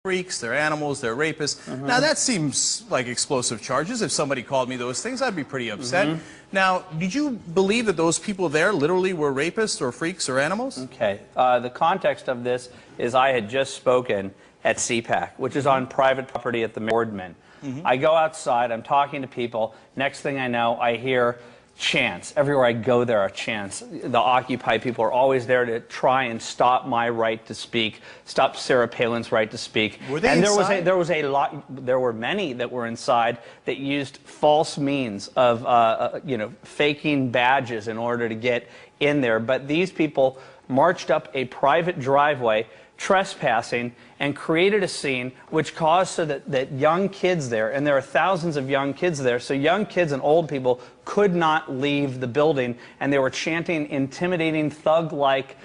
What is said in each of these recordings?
freaks, they're animals, they're rapists. Now that seems like explosive charges. If somebody called me those things, I'd be pretty upset. Now, did you believe that those people there literally were rapists or freaks or animals? Okay. The context of this is I had just spoken at CPAC, which is on private property at the Boardman. I go outside, I'm talking to people. Next thing I know, I hear chants. Everywhere I go, there are chants. The Occupy people are always there to try and stop my right to speak, stop Sarah Palin's right to speak. Were they inside? There were many that were inside that used false means of faking badges in order to get in there. But these people marched up a private driveway, trespassing, and created a scene which caused so that young kids there, and there are thousands of young kids there, so young kids and old people could not leave the building, and they were chanting intimidating thug-like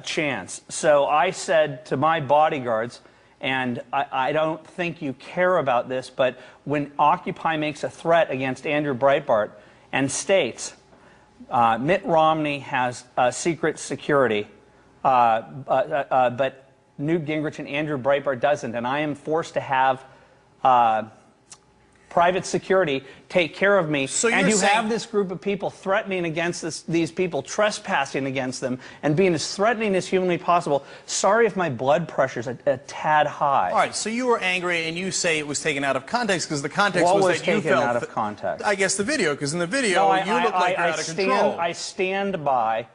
chants. So I said to my bodyguards, and I don't think you care about this, but when Occupy makes a threat against Andrew Breitbart and states Mitt Romney has secret security, but Newt Gingrich and Andrew Breitbart doesn't, and I am forced to have private security take care of me. So and you have this group of people threatening against these people, trespassing against them, and being as threatening as humanly possible. Sorry if my blood pressure's a tad high. All right, so you were angry, and you say it was taken out of context because the context was that you felt taken out of context? I guess the video, because in the video you look like you're out of control. I stand by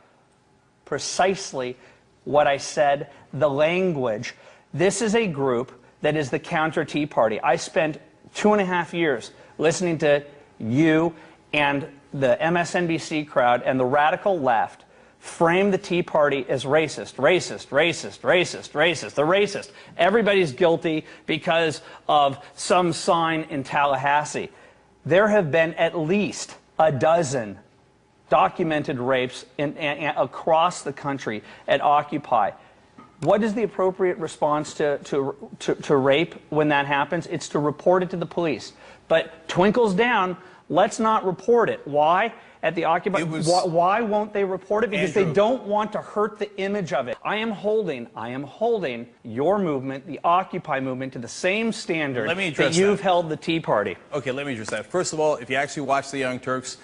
precisely what I said, the language. This is a group that is the counter Tea Party. I spent 2.5 years listening to you and the MSNBC crowd and the radical left frame the Tea Party as racist, racist, racist, racist, racist. They're racist. Everybody's guilty because of some sign in Tallahassee. There have been at least a dozen documented rapes across the country at Occupy. What is the appropriate response to rape when that happens? It's to report it to the police. But twinkles down, let's not report it. Why? At the Occupy, why won't they report it? Because they don't want to hurt the image of it. I am holding your movement, the Occupy movement, to the same standard that you've held the Tea Party. Okay, let me address that. First of all, if you actually watch the Young Turks,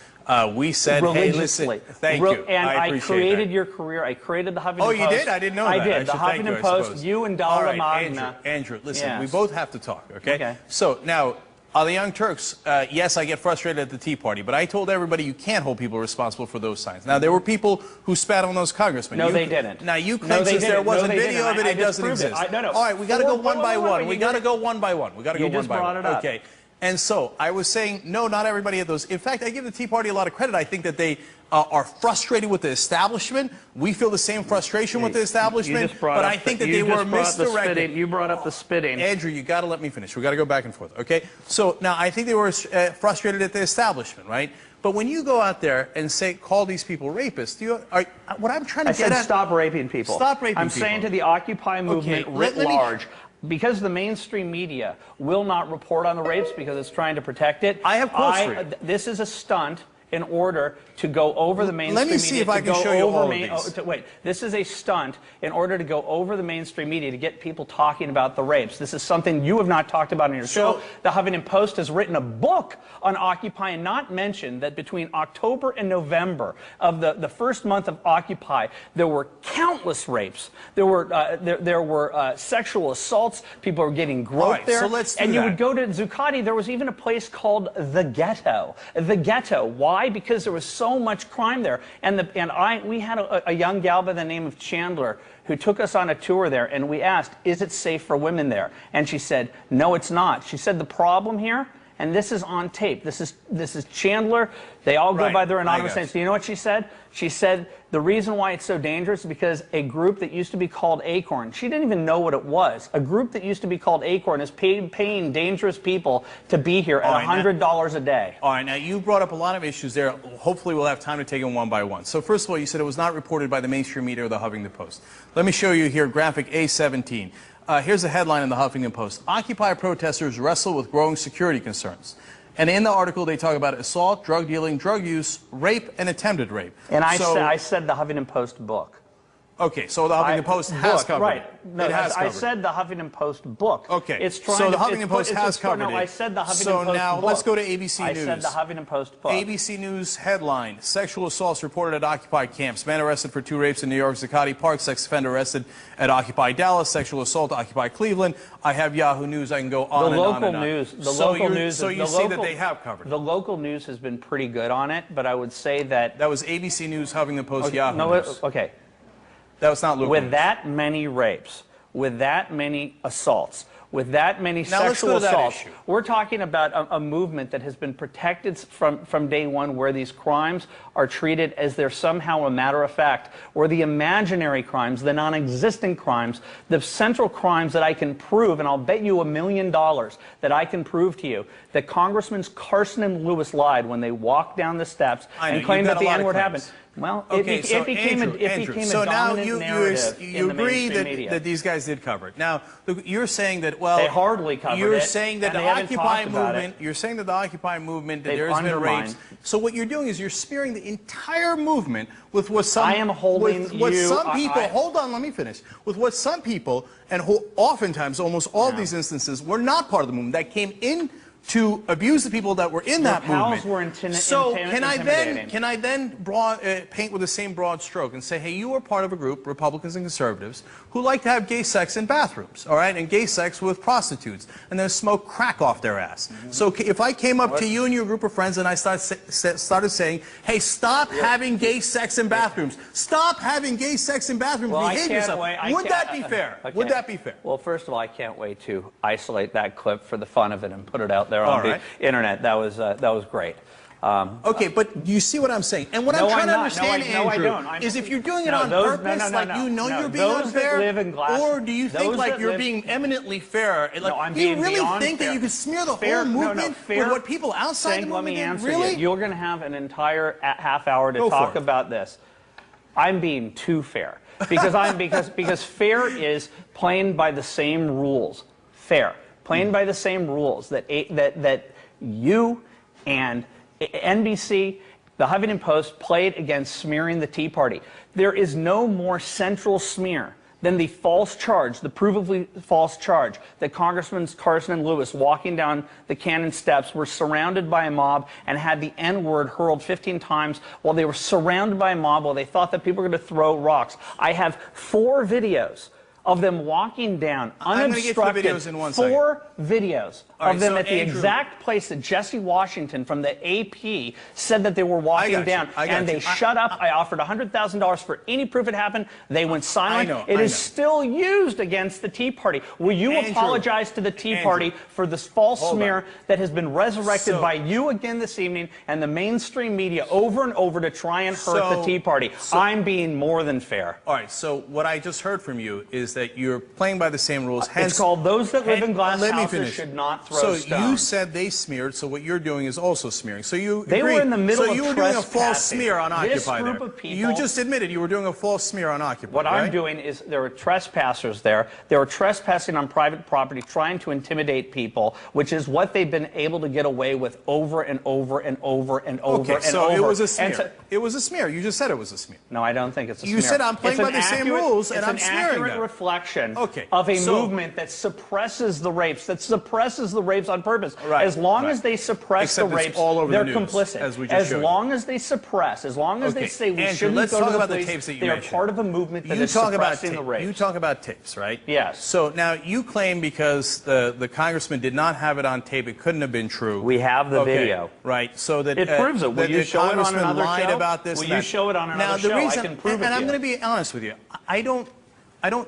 we said, hey, listen, thank you. And I created your career. I created the Huffington Post. Oh, you did? I didn't know that. I did. The Huffington Post, you and Dalla Magna. Andrew, listen, we both have to talk, okay? So, now, on the Young Turks, yes, I get frustrated at the Tea Party, but I told everybody you can't hold people responsible for those signs. Now, there were people who spat on those congressmen. No, they didn't. Now, you claim since there wasn't video of it, it doesn't exist. All right, we got to go one by one. We got to go one by one. We got to go one by one. You just brought it up. Okay. And so I was saying, no, not everybody had those. In fact, I give the Tea Party a lot of credit. I think that they are frustrated with the establishment. We feel the same frustration with the establishment, but I think that they were misdirected. You brought up the spitting. Andrew, you got to let me finish. We got to go back and forth, okay? So now I think they were frustrated at the establishment, right? But when you go out there and say, call these people rapists, what I'm trying to get at... stop raping people. Stop raping people. I'm saying to the Occupy movement writ large, because the mainstream media will not report on the rapes because it's trying to protect it. I have quotes for you. This is a stunt in order to go over the mainstream media. Let me see if I can show you all of these. Wait, this is a stunt in order to go over the mainstream media to get people talking about the rapes. This is something you have not talked about in your show. The Huffington Post has written a book on Occupy and not mentioned that between October and November of the first month of Occupy, there were countless rapes. There were sexual assaults. People were getting groped there. So let's do and you that. would go to Zuccotti. There was even a place called the Ghetto. The Ghetto. Why? Because there was so much crime there. We had a young gal by the name of Chandler who took us on a tour there, and we asked, is it safe for women there? And she said, no, it's not. She said, the problem here, and this is on tape, this is Chandler, they all go by their anonymous names. Do you know what she said? She said, the reason why it's so dangerous is because a group that used to be called Acorn, she didn't even know what it was. A group that used to be called Acorn is paying dangerous people to be here at $100 a day. All right, now you brought up a lot of issues there. Hopefully we'll have time to take them one by one. So first of all, you said it was not reported by the mainstream media or the Huffington Post. Let me show you here graphic A17. Here's a headline in the Huffington Post. Occupy protesters wrestle with growing security concerns. And in the article, they talk about assault, drug dealing, drug use, rape, and attempted rape. And I said the Huffington Post book. Okay, so the Huffington Post has covered right. it. No, it has I said the Huffington Post book. Okay, it's trying so the to, Huffington Post has covered it. No, I said the Huffington so Post now book. let's go to ABC I News. said the Huffington Post book. ABC News headline, sexual assaults reported at occupied camps. Man arrested for 2 rapes in New York's Zuccotti Park. Sex offender arrested at occupied Dallas. Sexual assault occupied Cleveland. I have Yahoo News. I can go on and on and on. Local news. So you see that they have covered it. The local news has been pretty good on it, but I would say that... That was ABC News, Huffington Post, Yahoo News. Okay. That was not local With news. that many rapes, with that many assaults, with that many sexual assaults, we're talking about a movement that has been protected from day one, where these crimes are treated as they're somehow a matter of fact, where the imaginary crimes, the non-existent crimes, the central crimes that I can prove, and I'll bet you $1 million that I can prove to you, that Congressmen Carson and Lewis lied when they walked down the steps and claimed that the N-word happened. Well, okay, it became a dominant narrative in the mainstream media. That these guys did cover it. Now, you're saying that, well, they hardly covered it. You're saying that the Occupy movement, you're saying that the Occupy movement, that there has been rapes. So what you're doing is you're smearing the entire movement with what some hold on, let me finish. With what some people, and oftentimes almost all of these instances, were not part of the movement, that came in to abuse the people that were in that movement. So can I then paint with the same broad stroke and say, hey, you are part of a group, Republicans and conservatives, who like to have gay sex in bathrooms, all right, and gay sex with prostitutes, and then smoke crack off their ass. So if I came up to you and your group of friends and I started saying, hey, stop having gay sex in bathrooms, stop having gay sex in bathrooms, behave yourself, would that be fair? Would that be fair? Well, first of all, I can't wait to isolate that clip for the fun of it and put it out there on the internet. That was great. Okay, but you see what I'm saying? And what I'm trying to understand, Andrew, is if you're doing it on purpose, like you know you're being unfair, or do you think like you're being eminently fair? Like, do you really think that you could smear the whole movement with what people outside the movement let me answer really? you. You're going to have an entire half hour to talk about this. I'm being too fair because fair is playing by the same rules. Fair. Playing by the same rules that you and NBC, the Huffington Post, played against smearing the Tea Party. There is no more central smear than the false charge, the provably false charge, that Congressmen Carson and Lewis, walking down the Cannon steps, were surrounded by a mob and had the N-word hurled 15 times while they were surrounded by a mob, while they thought that people were going to throw rocks. I have 4 videos of them walking down unobstructed, 4 videos of them at the exact place that Jesse Washington from the AP said that they were walking down, and they shut up. I offered $100,000 for any proof it happened. They went silent. It is still used against the Tea Party. Will you apologize to the Tea Party for this false smear that has been resurrected by you again this evening and the mainstream media over and over to try and hurt the Tea Party? I'm being more than fair. All right, so what I just heard from you is that you're playing by the same rules. Hence, it's called those that live in glass houses should not throw stones. So you said they smeared, so what you're doing is also smearing. So you They were in the middle of So you were doing a false smear on Occupy there. Of people, you just admitted you were doing a false smear on Occupy. What I'm doing is there are trespassers there. They were trespassing on private property, trying to intimidate people, which is what they've been able to get away with over and over and over and over and so over. It was a smear. It was a smear. You just said it was a smear. No, I don't think it's a smear. You said I'm playing by the same rules, and I'm smearing them. It's an accurate reflection of a movement that suppresses the rapes, on purpose. As long as they suppress the rapes, they're complicit. As long as they suppress, as long as they say we shouldn't go to the police, they are part of a movement that is suppressing the rapes. You talk about tapes, right? Yes. So now you claim because the congressman did not have it on tape, it couldn't have been true. We have the video. Right. So that it proves it. Will you show it on another show? About this Will you show it on another show? I can prove it. And I'm going to be honest with you. I don't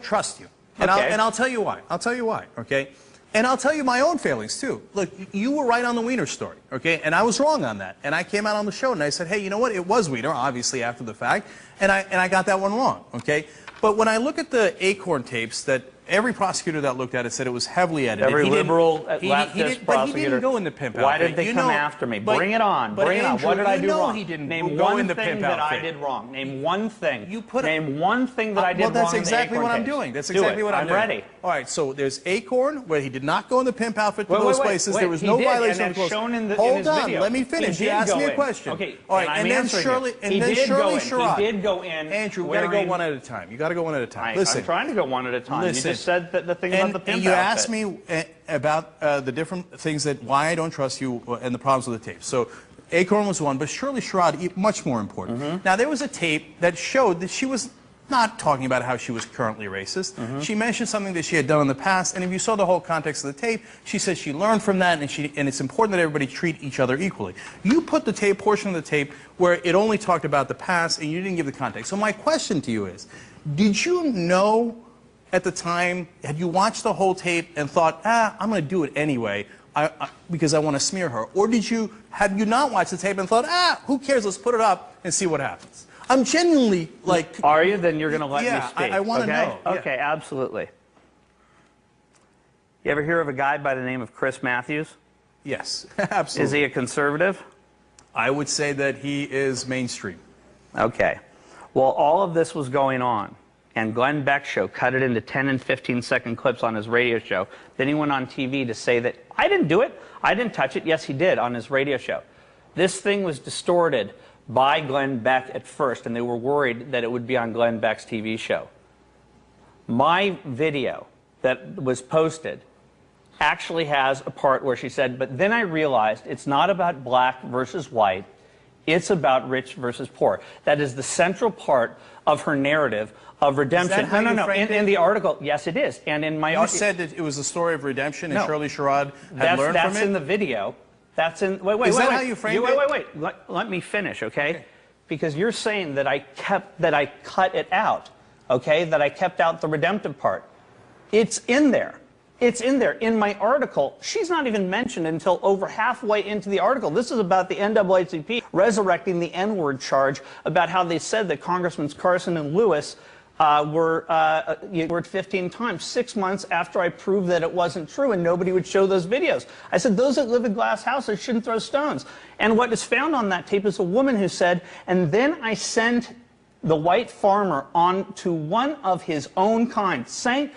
trust you. And I'll tell you why. I'll tell you why, okay? And I'll tell you my own failings, too. Look, you were right on the Wiener story, okay? And I was wrong on that. And I came out on the show and I said, hey, you know what? It was Wiener, obviously, after the fact. And I got that one wrong, okay? But when I look at the Acorn tapes that every prosecutor that looked at it said it was heavily edited. Every liberal leftist prosecutor. But he didn't go into pimp outfit. Why did they come after me? Bring it on. Bring it on. What did I do wrong? He didn't Name go one into thing pimp that outfit. I did wrong. Name one thing. You put Name one thing that I did wrong. Well, that's exactly what I'm doing. That's exactly what I'm doing. I'm ready. All right, so there's Acorn, where he did not go in the pimp outfit to those places. There was no violation of the clothes. Hold on, let me finish. You asked me a question. Okay, all right, and then Shirley Sherrod. He did go in. Andrew, we got to go one at a time. You got to go one at a time. Listen, I'm trying to go one at a time. Listen, you just said the thing about the pimp and you asked me about the different things why I don't trust you and the problems with the tape. So Acorn was one, but Shirley Sherrod, much more important. Now, there was a tape that showed that she was not talking about how she was currently racist. She mentioned something that she had done in the past, and if you saw the whole context of the tape, she said she learned from that, and it's important that everybody treat each other equally. You put the portion of the tape where it only talked about the past, and you didn't give the context. So my question to you is, did you know at the time, had you watched the whole tape and thought, I'm going to do it anyway, because I want to smear her? Or have you not watched the tape and thought, who cares, let's put it up and see what happens? I'm genuinely like... Are you? Then you're going to let me speak. I want to know. Okay, absolutely. You ever hear of a guy by the name of Chris Matthews? Yes, absolutely. Is he a conservative? I would say that he is mainstream. Okay. Well, all of this was going on, and Glenn Beck's show cut it into 10 and 15-second clips on his radio show. Then he went on TV to say that, I didn't do it, I didn't touch it. Yes, he did, on his radio show. This thing was distorted by Glenn Beck at first, and they were worried that it would be on Glenn Beck's TV show. My video that was posted actually has a part where she said, but then I realized it's not about black versus white, it's about rich versus poor. That is the central part of her narrative of redemption. Is that how No, in the article, yes it is. And in my article... You said that it was a story of redemption and Shirley Sherrod had learned from it? That's in the video. That's in. Wait. Is that how you framed it? Wait. Let me finish, okay? Because you're saying that I cut it out, okay? That I kept out the redemptive part. It's in there. It's in there. In my article, she's not even mentioned until over halfway into the article. This is about the NAACP resurrecting the N-word charge about how they said that Congressmen Carson and Lewis were 15 times, 6 months after I proved that it wasn't true, and nobody would show those videos. I said, those that live in glass houses shouldn't throw stones. And what is found on that tape is a woman who said, and then I sent the white farmer on to one of his own kind, saying,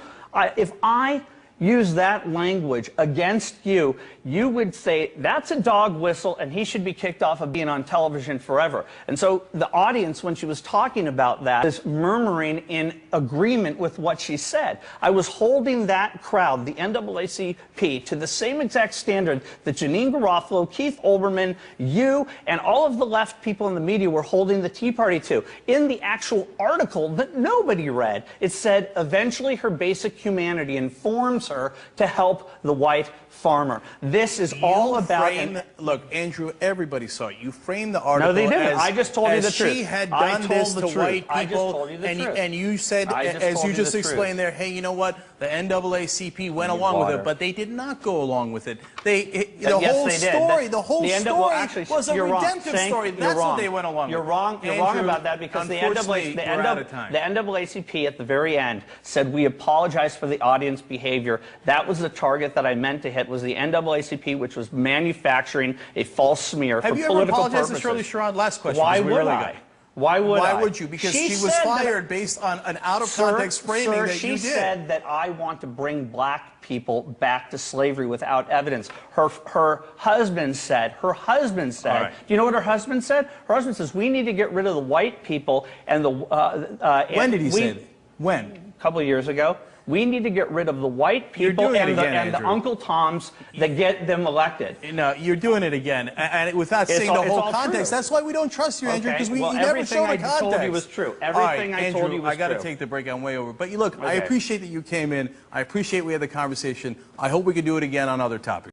if I use that language against you, you would say, that's a dog whistle and he should be kicked off of being on television forever. And so the audience, when she was talking about that, is murmuring in agreement with what she said. I was holding that crowd, the NAACP, to the same exact standard that Janine Garofalo, Keith Olbermann, you, and all of the left people in the media were holding the Tea Party to. In the actual article that nobody read, it said, eventually her basic humanity informs her to help the white farmer. This is all about... Look, Andrew, everybody saw it. You framed the article. No, they didn't. I just told you the truth. She had done this to white people. I just told you the truth. And you said, as you just explained there, hey, you know what? The NAACP went along with it, but they did not go along with it. The whole story was a redemptive story. That's what they went along with. You're wrong about that, because the NAACP at the very end said, we apologize for the audience behavior. That was the target that I meant to hit, was the NAACP, which was manufacturing a false smear for political purposes. Have you ever apologized to Shirley Sherrod? Last question. Why would I? Why would you? Because she was fired based on an out-of-context framing that you did. She said that I want to bring black people back to slavery without evidence. Her husband said, right. Do you know what her husband said? Her husband says, we need to get rid of the white people and the... when did he say that? When? A couple of years ago. We need to get rid of the white people and the Uncle Toms that get them elected. No, you're doing it again, and without seeing the whole context. That's why we don't trust you, Andrew, because you never show the context. Everything I told you was true. Everything I told you was true. I got to take the break. I'm way over. But look, I appreciate that you came in. I appreciate we had the conversation. I hope we can do it again on other topics.